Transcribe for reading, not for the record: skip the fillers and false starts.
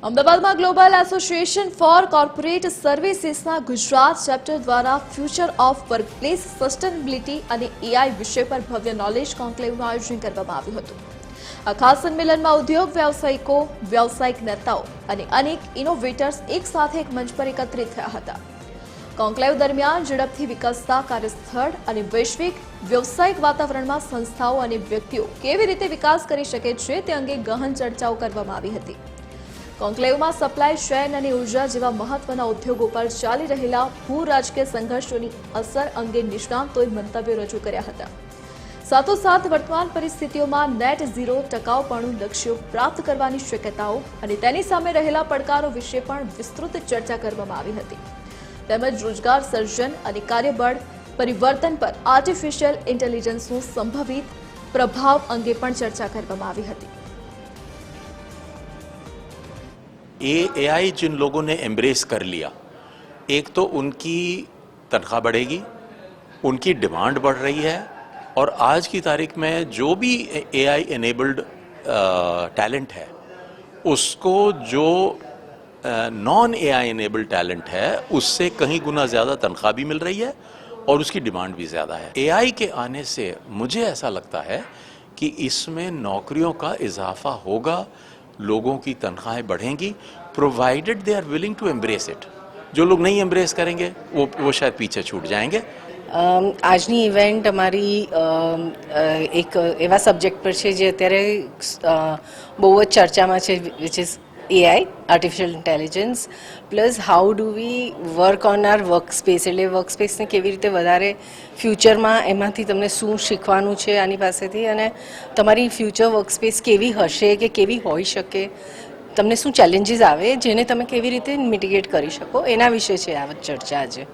અમદાવાદમાં global association for corporate સર્વિસીસના Gujarat chapter દ્વારા ફ્યુચર ઓફ વર્કપ્લેસ સસ્ટેનેબિલિટી અને એઆઈ વિષય પર ભવ્ય નોલેજ કોન્ક્લેવનું આયોજન કરવામાં આવ્યું હતું. આ ખાસ સંમેલનમાં ઉદ્યોગ વ્યવસાયિકો, વ્યવસાયિક નેતાઓ અને અનેક ઇનોવેટર્સ એક સાથે એક મંચ પર એકત્રિત થયા હતા. કોન્ક્લેવ દરમિયાન ઝડપથી વિકસતા કાર્યસ્થળ અને વૈશ્વિક વ્યવસાયિક વાતાવરણમાં સંસ્થાઓ અને વ્યક્તિઓ કેવી રીતે વિકાસ કરી શકે છે તે અંગે ગહન ચર્ચાઓ કરવામાં આવી હતી. કોન્ક્લેવમાં સપ્લાય ચેઇન અને ઉર્જા જેવા મહત્વના ઉદ્યોગો પર ચાલી રહેલા ભૂ રાજકીય સંઘર્ષોની અસર અંગે નિષ્ણાંતોએ મંતવ્યો રજૂ કર્યા હતા. સાથોસાથ વર્તમાન પરિસ્થિતિઓમાં નેટ ઝીરો ટકાઉપણું લક્ષ્યો પ્રાપ્ત કરવાની શક્યતાઓ અને તેની સામે રહેલા પડકારો વિશે પણ વિસ્તૃત ચર્ચા કરવામાં આવી હતી. તેમજ રોજગાર સર્જન અને કાર્યબળ પરિવર્તન પર આર્ટિફિશિયલ ઇન્ટેલિજન્સનો સંભવિત પ્રભાવ અંગે પણ ચર્ચા કરવામાં આવી હતી. ये एआई जिन लोगों ने एम्ब्रेस कर लिया, एक तो उनकी तनख्वाह बढ़ेगी, उनकी डिमांड बढ़ रही है और आज की तारीख में जो भी एआई एनेबल्ड टैलेंट है उसको जो नॉन एआई एनेबल्ड टैलेंट है उससे कहीं गुना ज़्यादा तनख्वाह भी मिल रही है और उसकी डिमांड भी ज़्यादा है. एआई के आने से मुझे ऐसा लगता है कि इसमें नौकरियों का इजाफा होगा, लोगों की तनख्वाहें बढ़ेंगी, provided they are willing to embrace it. जो लोग नहीं एम्ब्रेस करेंगे वो शायद पीछे छूट जाएंगे. આજની ઇવેન્ટ અમારી એક એવા સબ્જેક્ટ પર છે જે અત્યારે બહુ જ ચર્ચામાં છે, which is AI, artificial intelligence, plus how do we work on R work space. એટલે વર્ક સ્પેસને કેવી રીતે વધારે ફ્યુચરમાં એમાંથી તમને શું શીખવાનું છે આની પાસેથી, અને તમારી ફ્યુચર વર્ક સ્પેસ કેવી હશે કે કેવી હોઈ શકે, તમને શું ચેલેન્જીસ આવે જેને તમે કેવી રીતે મિટિગેટ કરી શકો, એના વિશે છે આ ચર્ચા આજે.